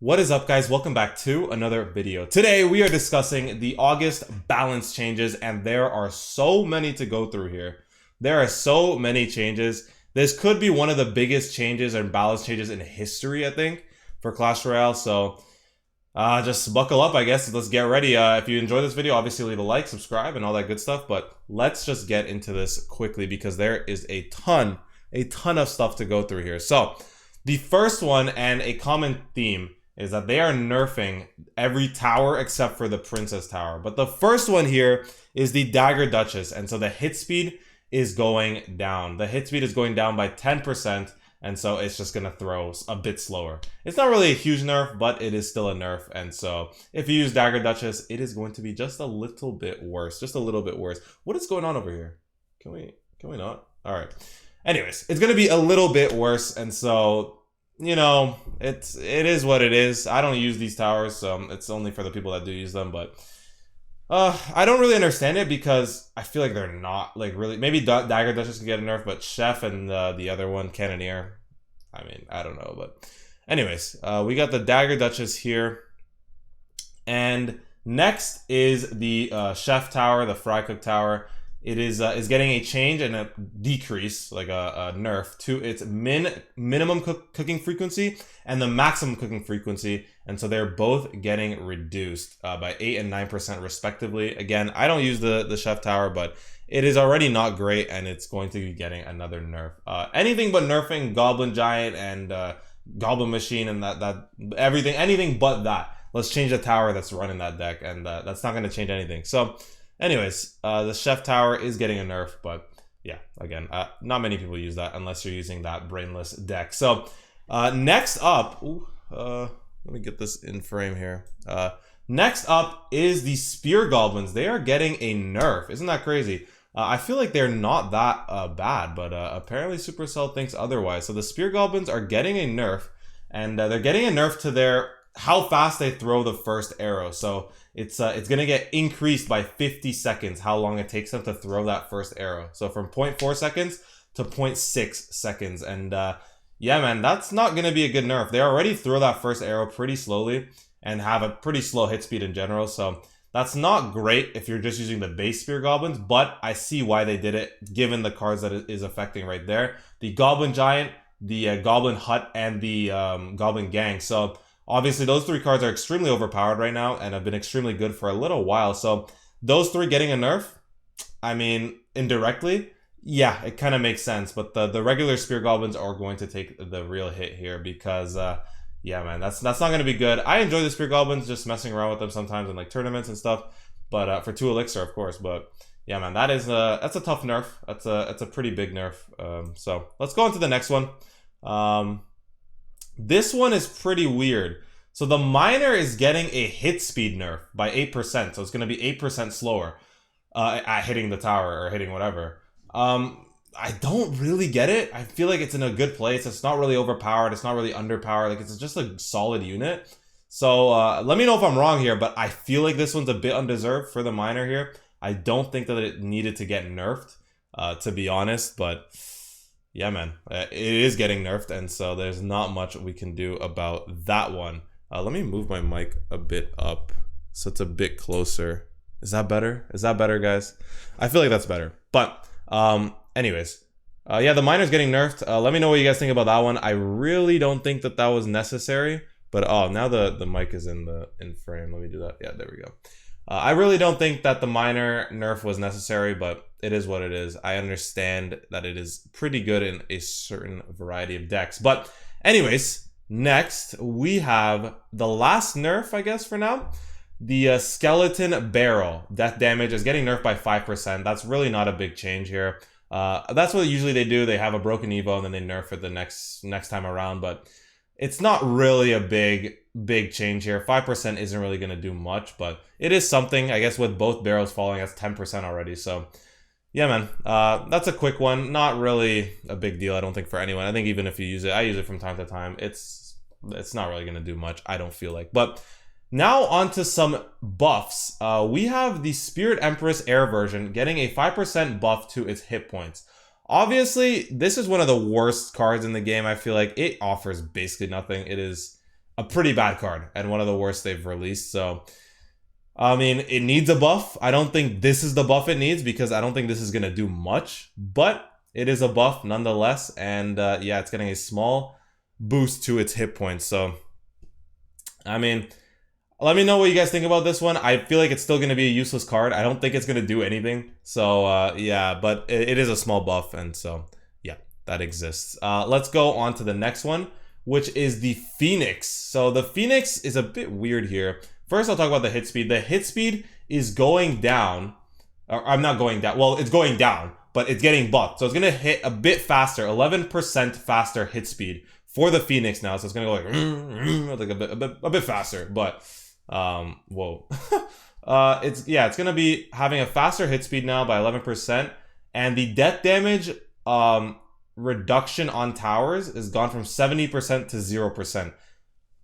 What is up, guys? Welcome back to another video. Today we are discussing the August balance changes, and there are so many to go through here. There are so many changes. This could be one of the biggest changes and balance changes in history, I think, for Clash Royale. So just buckle up, I guess. Let's get ready. If you enjoyed this video, obviously leave a like, subscribe, and all that good stuff. But let's just get into this quickly because there is a ton of stuff to go through here. So the first one, and a common theme, is that they are nerfing every tower except for the Princess Tower. But the first one here is the Dagger Duchess, and so the hit speed is going down. The hit speed is going down by 10%, and so it's just gonna throw a bit slower. It's not really a huge nerf, but it is still a nerf, and so if you use Dagger Duchess, it is going to be just a little bit worse. Just a little bit worse. What is going on over here? Can we not? All right. Anyways, it's gonna be a little bit worse, and so you know, it is what it is. I don't use these towers, so it's only for the people that do use them, but I don't really understand it because I feel like they're not, like, really. Maybe Dagger Duchess can get a nerf, but Chef and the other one, Cannoneer, I mean, I don't know. But anyways, we got the Dagger Duchess here. And next is the Chef Tower, the Fry Cook Tower. It is getting a change and a decrease, like a nerf, to its minimum cooking frequency and the maximum cooking frequency, and so they're both getting reduced by 8 and 9% respectively. Again, I don't use the Chef Tower, but it is already not great, and it's going to be getting another nerf. Anything but nerfing Goblin Giant and Goblin Machine and that everything, anything but that. Let's change the tower that's running that deck, and that's not going to change anything. So anyways, the Chef Tower is getting a nerf, but yeah, again, not many people use that unless you're using that brainless deck. So next up, let me get this in frame here. Next up is the Spear Goblins. They are getting a nerf. Isn't that crazy? I feel like they're not that bad, but apparently Supercell thinks otherwise. So the Spear Goblins are getting a nerf, and they're getting a nerf to their how fast they throw the first arrow. So it's gonna get increased by 50 seconds how long it takes them to throw that first arrow. So from 0.4 seconds to 0.6 seconds. And yeah, man, that's not gonna be a good nerf. They already throw that first arrow pretty slowly and have a pretty slow hit speed in general. So that's not great if you're just using the base Spear Goblins, but I see why they did it given the cards that it is affecting right there. The Goblin Giant, the Goblin Hut, and the Goblin Gang. So obviously, those three cards are extremely overpowered right now and have been extremely good for a little while. So those three getting a nerf, I mean, indirectly, yeah, it kind of makes sense. But the regular Spear Goblins are going to take the real hit here because, yeah, man, that's not going to be good. I enjoy the Spear Goblins, just messing around with them sometimes in like tournaments and stuff. But for 2 Elixir, of course. But yeah, man, that's a tough nerf. That's a pretty big nerf. So let's go on to the next one. This one is pretty weird. So the Miner is getting a hit speed nerf by 8%. So it's going to be 8% slower at hitting the tower or hitting whatever. I don't really get it. I feel like it's in a good place. It's not really overpowered. It's not really underpowered. Like, it's just a solid unit. So let me know if I'm wrong here, but I feel like this one's a bit undeserved for the Miner here. I don't think that it needed to get nerfed, to be honest, but yeah, man, it is getting nerfed, and so there's not much we can do about that one. Let me move my mic a bit up so it's a bit closer. Is that better? Is that better, guys? I feel like that's better. But anyways, yeah, the Miner's getting nerfed. Let me know what you guys think about that one. I really don't think that was necessary, but now the mic is in frame. Let me do that. Yeah, there we go. I really don't think that the Miner nerf was necessary, but it is what it is. I understand that it is pretty good in a certain variety of decks. But anyways, next we have the last nerf, I guess, for now. The Skeleton Barrel. Death damage is getting nerfed by 5%. That's really not a big change here. That's what usually they do. They have a broken Evo and then they nerf it the next time around, but it's not really a big change here. 5% isn't really going to do much, but it is something. I guess with both barrels falling, that's 10% already. So yeah, man, that's a quick one. Not really a big deal, I don't think, for anyone. I think even if you use it, I use it from time to time. It's not really going to do much, I don't feel like. But now onto some buffs. We have the Spirit Empress Air version getting a 5% buff to its hit points. Obviously, this is one of the worst cards in the game. I feel like it offers basically nothing. It is a pretty bad card and one of the worst they've released. So, I mean, it needs a buff. I don't think this is the buff it needs because I don't think this is going to do much. But it is a buff nonetheless. And yeah, it's getting a small boost to its hit points. So, I mean, let me know what you guys think about this one. I feel like it's still going to be a useless card. I don't think it's going to do anything. So, yeah, but it is a small buff. And so, yeah, that exists. Let's go on to the next one, which is the Phoenix. So the Phoenix is a bit weird here. First, I'll talk about the hit speed. The hit speed is going down. Or I'm not going down. Well, it's going down, but it's getting buffed. So it's going to hit a bit faster, 11% faster hit speed for the Phoenix now. So it's going to go like a bit faster. But whoa. It's going to be having a faster hit speed now by 11%, and the death damage reduction on towers is gone from 70% to 0%.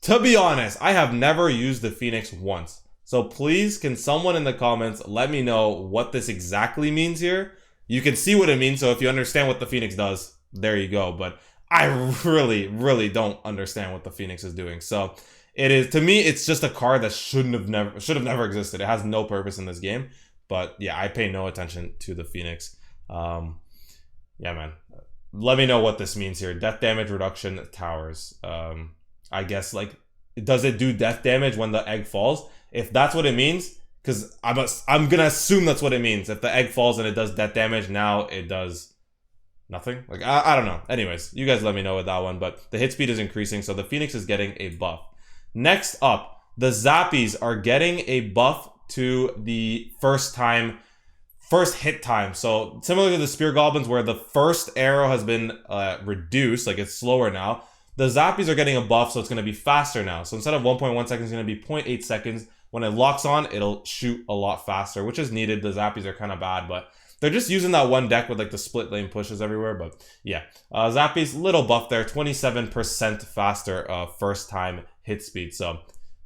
To be honest, I have never used the Phoenix once. So please, can someone in the comments let me know what this exactly means here? You can see what it means, so if you understand what the Phoenix does, there you go. But I really don't understand what the Phoenix is doing. So it is, to me, it's just a card that should have never existed. It has no purpose in this game. But yeah, I pay no attention to the Phoenix. Yeah, man. Let me know what this means here. Death damage reduction towers. I guess, like, does it do death damage when the egg falls? If that's what it means, because I'm gonna assume that's what it means. If the egg falls and it does death damage, now it does nothing. Like, I don't know. Anyways, you guys let me know with that one. But the hit speed is increasing, so the Phoenix is getting a buff. Next up, the Zappies are getting a buff to the first hit time. So similar to the Spear Goblins, where the first arrow has been reduced, like it's slower now, the Zappies are getting a buff, so it's going to be faster now. So instead of 1.1 seconds, it's going to be 0.8 seconds. When it locks on, it'll shoot a lot faster, which is needed. The Zappies are kind of bad, but they're just using that one deck with like the split lane pushes everywhere. But yeah, Zappies, little buff there, 27% faster first time hit speed. So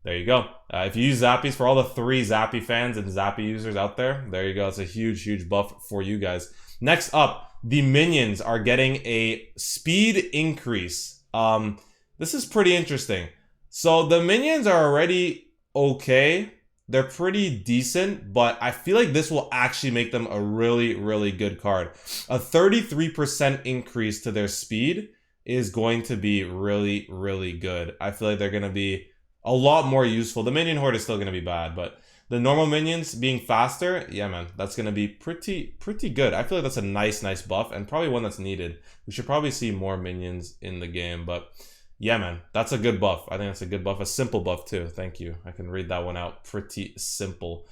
there you go. If you use Zappies, for all the 3 Zappy fans and Zappy users out there, there you go. It's a huge buff for you guys. Next up, the minions are getting a speed increase. This is pretty interesting. So the minions are already okay. They're pretty decent, but I feel like this will actually make them a really good card. A 33% increase to their speed is going to be really good. I feel like they're going to be a lot more useful. The minion horde is still going to be bad, but the normal minions being faster, yeah, man, that's going to be pretty good. I feel like that's a nice buff, and probably one that's needed. We should probably see more minions in the game, but yeah, man, that's a good buff. I think that's a good buff. A simple buff, too. Thank you. I can read that one out. Pretty simple.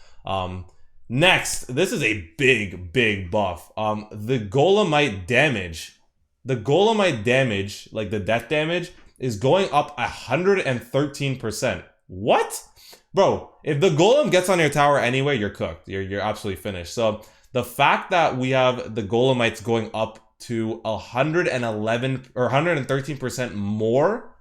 Next, this is a big buff. The Golemite damage. The Golemite damage, like the death damage, is going up 113%. What? Bro, if the Golem gets on your tower anyway, you're cooked. You're absolutely finished. So the fact that we have the Golemites going up to 111 or 113% more,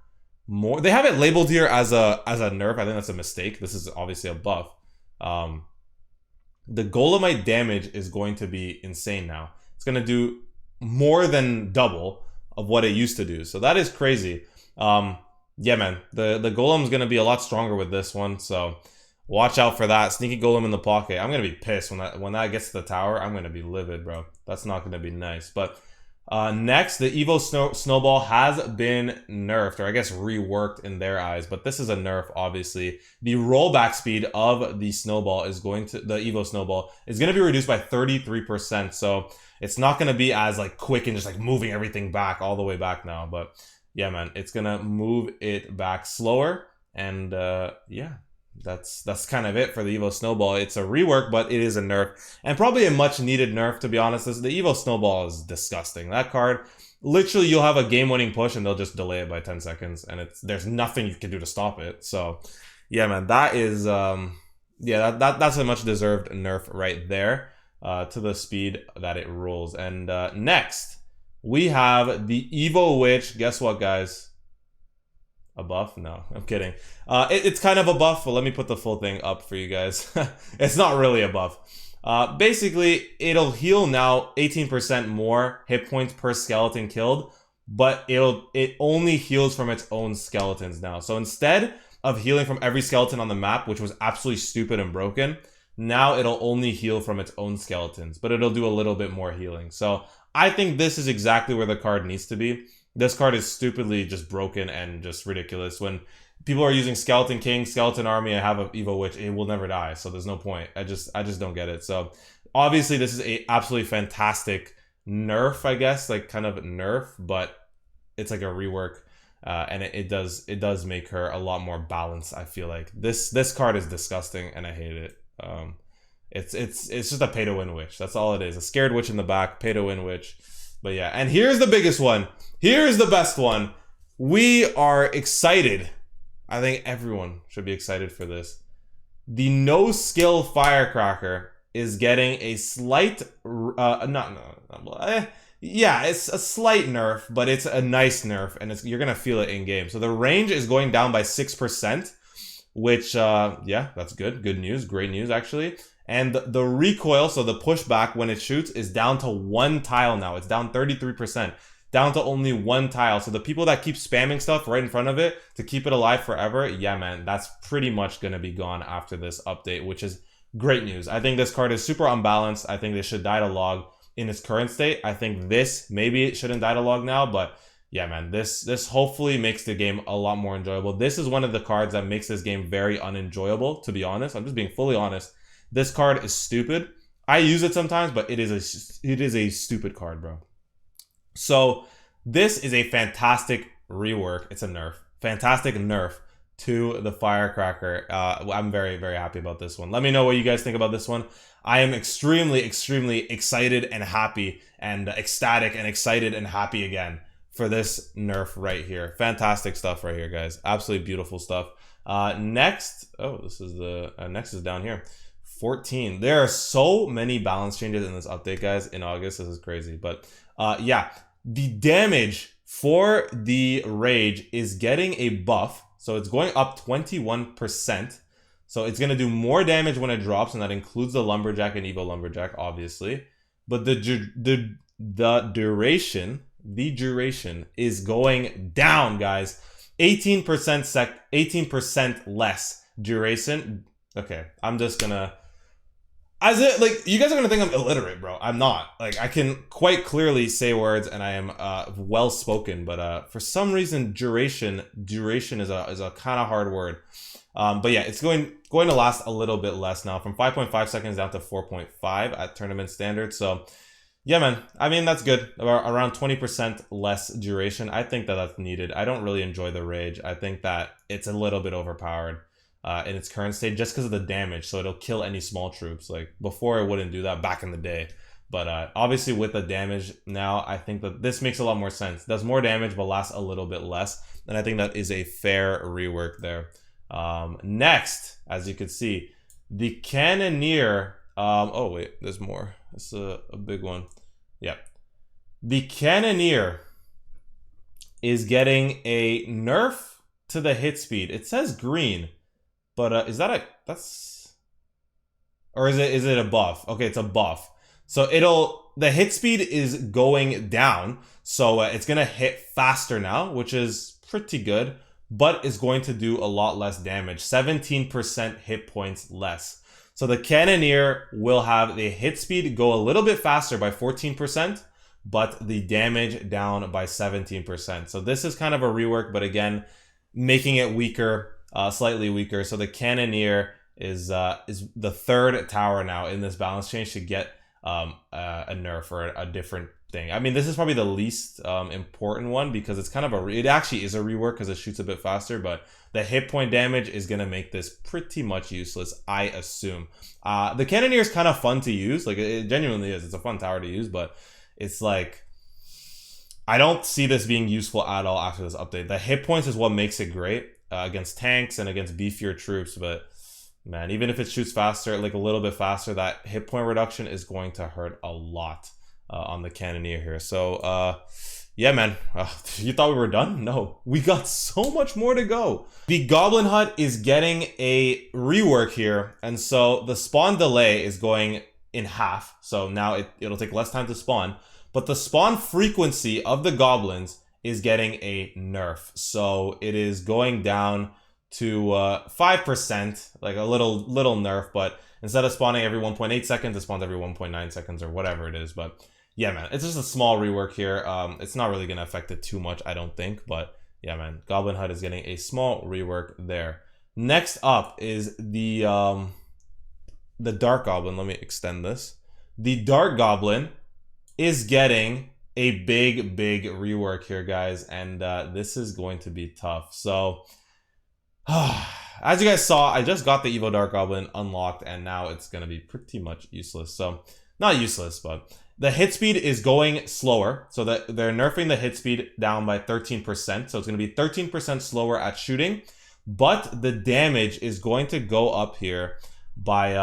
they have it labeled here as a nerf. I think that's a mistake. This is obviously a buff. The Golemite damage is going to be insane now. It's going to do more than double of what it used to do. So that is crazy. Yeah, man, the Golem's going to be a lot stronger with this one, so watch out for that. Sneaky Golem in the pocket. I'm going to be pissed when that gets to the tower. I'm going to be livid, bro. That's not going to be nice. But next, the Evo Snowball has been nerfed, or I guess reworked in their eyes, but this is a nerf, obviously. The rollback speed of the Snowball is the Evo Snowball is going to be reduced by 33%, so it's not going to be as like quick and just like moving everything back all the way back now, but yeah, man, it's gonna move it back slower, and yeah, that's kind of it for the Evo Snowball. It's a rework, but it is a nerf, and probably a much needed nerf, to be honest. The Evo Snowball is disgusting. That card, literally, you'll have a game-winning push, and they'll just delay it by 10 seconds, and there's nothing you can do to stop it. So, yeah, man, that is yeah, that's a much deserved nerf right there to the speed that it rolls. And next, we have the Evo Witch. Guess what, guys? A buff? No, I'm kidding. It's kind of a buff, but let me put the full thing up for you guys. It's not really a buff. Basically, it'll heal now 18% more hit points per skeleton killed, but it only heals from its own skeletons now. So instead of healing from every skeleton on the map, which was absolutely stupid and broken, now it'll only heal from its own skeletons, but it'll do a little bit more healing. So I think this is exactly where the card needs to be. This card is stupidly just broken and just ridiculous. When people are using Skeleton King, Skeleton Army, and have an Evo Witch, it will never die, so there's no point. I just don't get it. So obviously this is a absolutely fantastic nerf, I guess, like kind of nerf, but it's like a rework. And it does make her a lot more balanced. I feel like this card is disgusting and I hate it. It's just a pay to win witch. That's all it is. A scared witch in the back, pay to win witch. But yeah, and here's the biggest one. Here's the best one. We are excited. I think everyone should be excited for this. The no skill Firecracker is getting a slight yeah, it's a slight nerf, but it's a nice nerf, and you're gonna feel it in game. So the range is going down by 6%, which yeah, that's good. Good news, great news actually. And the recoil, so the pushback when it shoots, is down to 1 tile now. It's down 33%, down to only 1 tile. So the people that keep spamming stuff right in front of it to keep it alive forever, yeah, man, that's pretty much gonna be gone after this update, which is great news. I think this card is super unbalanced. I think this should die to log in its current state. I think this, maybe it shouldn't die to log now, but yeah, man, this hopefully makes the game a lot more enjoyable. This is one of the cards that makes this game very unenjoyable, to be honest. I'm just being fully honest. This card is stupid. I use it sometimes, but it is a stupid card, bro. So this is a fantastic rework. It's a nerf. Fantastic nerf to the Firecracker. I'm very, very happy about this one. Let me know what you guys think about this one. I am extremely, extremely excited and happy and ecstatic and excited and happy again for this nerf right here. Fantastic stuff right here, guys. Absolutely beautiful stuff. Next, this is the next is down here. 14. There are so many balance changes in this update, guys, in August. This is crazy. But yeah, the damage for the Rage is getting a buff. So it's going up 21%. So it's going to do more damage when it drops, and that includes the Lumberjack and Evo Lumberjack, obviously. But the duration is going down, guys. 18% less duration. Okay, I'm just gonna... you guys are gonna think I'm illiterate, bro. I'm not. Like, I can quite clearly say words, and I am well spoken, but for some reason, duration is a kind of hard word. But yeah, it's going to last a little bit less now, from 5.5 seconds down to 4.5 at tournament standard. So yeah, man, I mean, that's good. Around 20% less duration. I think that that's needed. I don't really enjoy the Rage. I think that it's a little bit overpowered in its current state just because of the damage. So it'll kill any small troops. Like, before it wouldn't do that back in the day. But obviously with the damage now, I think that this makes a lot more sense. It does more damage but lasts a little bit less. And I think that is a fair rework there. Next, as you can see, the Cannoneer. Oh wait, there's more. It's a big one. Yeah, the Cannoneer is getting a nerf to the hit speed. It says green, but is that or is it a buff? Okay, it's a buff. So the hit speed is going down, so it's gonna hit faster now, which is pretty good, but it's going to do a lot less damage. 17% hit points less. So the Cannoneer will have the hit speed go a little bit faster by 14%, but the damage down by 17%. So this is kind of a rework, but again, making it weaker, slightly weaker. So the Cannoneer is the third tower now in this balance change to get a nerf or a different thing. I mean, this is probably the least important one because it's kind of it actually is a rework because it shoots a bit faster, but the hit point damage is going to make this pretty much useless, I assume. The Cannoneer is kind of fun to use. Like, it genuinely is. It's a fun tower to use, but it's like, I don't see this being useful at all after this update. The hit points is what makes it great against tanks and against beefier troops, but man, even if it shoots faster, like a little bit faster, that hit point reduction is going to hurt a lot on the Cannoneer here. So, yeah, man, you thought we were done? No, we got so much more to go. The Goblin Hut is getting a rework here, and so the spawn delay is going in half. So now it'll take less time to spawn, but the spawn frequency of the goblins is getting a nerf. So it is going down to 5%, like a little nerf, but instead of spawning every 1.8 seconds, it spawns every 1.9 seconds or whatever it is. But yeah, man, it's just a small rework here. It's not really gonna affect it too much, I don't think, but yeah, man, Goblin HUD is getting a small rework there. Next up is the Dark Goblin. Let me extend this. The Dark Goblin is getting a big rework here, guys, and this is going to be tough. So as you guys saw, I just got the Evo Dark Goblin unlocked, and now it's gonna be pretty much useless. So not useless, but the hit speed is going slower. So that they're nerfing the hit speed down by 13%. So it's gonna be 13% slower at shooting, but the damage is going to go up here by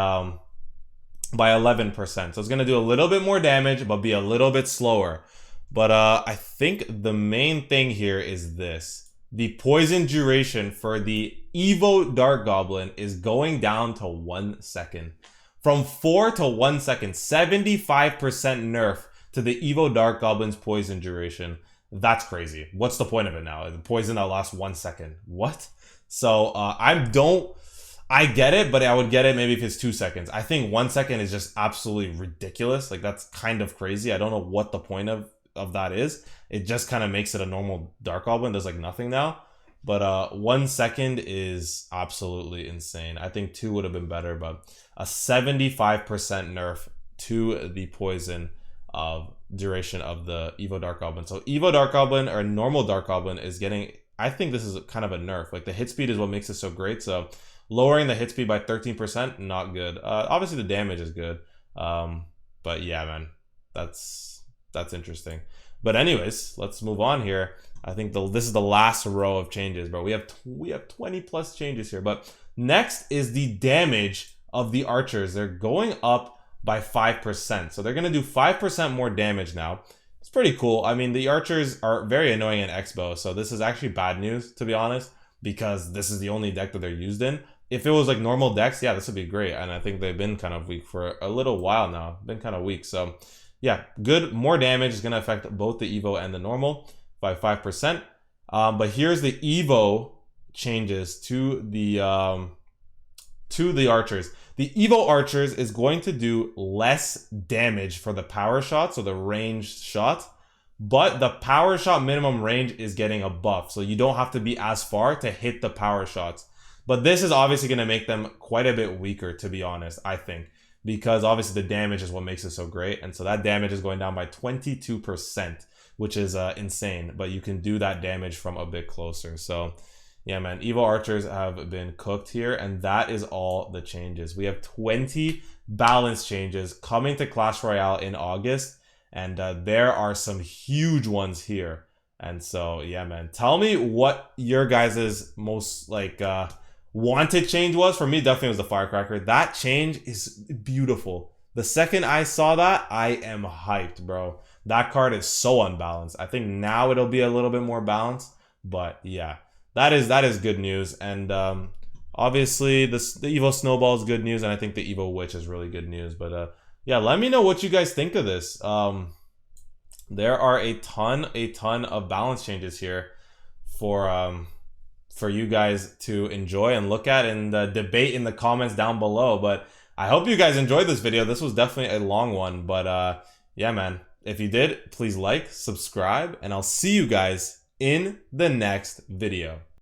11%. So it's gonna do a little bit more damage, but be a little bit slower. But I think the main thing here is this. The poison duration for the Evo Dark Goblin is going down to 1 second. From 4 to 1 second, 75% nerf to the Evo Dark Goblin's poison duration. That's crazy. What's the point of it now? The poison that lasts 1 second. What? So I get it, but I would get it maybe if it's 2 seconds. I think 1 second is just absolutely ridiculous. Like, that's kind of crazy. I don't know what the point of that is. It just kind of makes it a normal Dark Goblin. There's like nothing now. But 1 second is absolutely insane. I think 2 would have been better, but a 75% nerf to the poison duration of the Evo Dark Goblin. So Evo Dark Goblin or normal Dark Goblin is getting, I think this is kind of a nerf. Like, the hit speed is what makes it so great. So lowering the hit speed by 13%, not good. Obviously the damage is good. But yeah, man, that's interesting. But anyways, let's move on here. I think this is the last row of changes, bro. We have 20 plus changes here. But next is the damage of the archers. They're going up by 5%. So they're going to do 5% more damage now. It's pretty cool. I mean, the archers are very annoying in Expo. So this is actually bad news, to be honest, because this is the only deck that they're used in. If it was like normal decks, yeah, this would be great. And I think they've been kind of weak for a little while now. Been kind of weak. So yeah, good. More damage is going to affect both the Evo and the normal by 5%. But here's the Evo changes to the archers. The Evo archers is going to do less damage for the power shot, so the ranged shot, but the power shot minimum range is getting a buff, so you don't have to be as far to hit the power shots. But this is obviously going to make them quite a bit weaker, to be honest, I think, because obviously the damage is what makes it so great, and so that damage is going down by 22%, which is insane, but you can do that damage from a bit closer. So yeah, man, Evo archers have been cooked here, and that is all the changes. We have 20 balance changes coming to Clash Royale in August, and there are some huge ones here. And so yeah, man, tell me what your guys' most like wanted change was. For me, definitely was the Firecracker. That change is beautiful. The second I saw that, I am hyped, bro. That card is so unbalanced. I think now it'll be a little bit more balanced, but yeah, that is good news. And obviously the Evo Snowball is good news, and I think the Evo Witch is really good news. But yeah, let me know what you guys think of this. There are a ton of balance changes here for you guys to enjoy and look at and debate in the comments down below. But I hope you guys enjoyed this video. This was definitely a long one, but yeah, man. If you did, please like, subscribe, and I'll see you guys in the next video.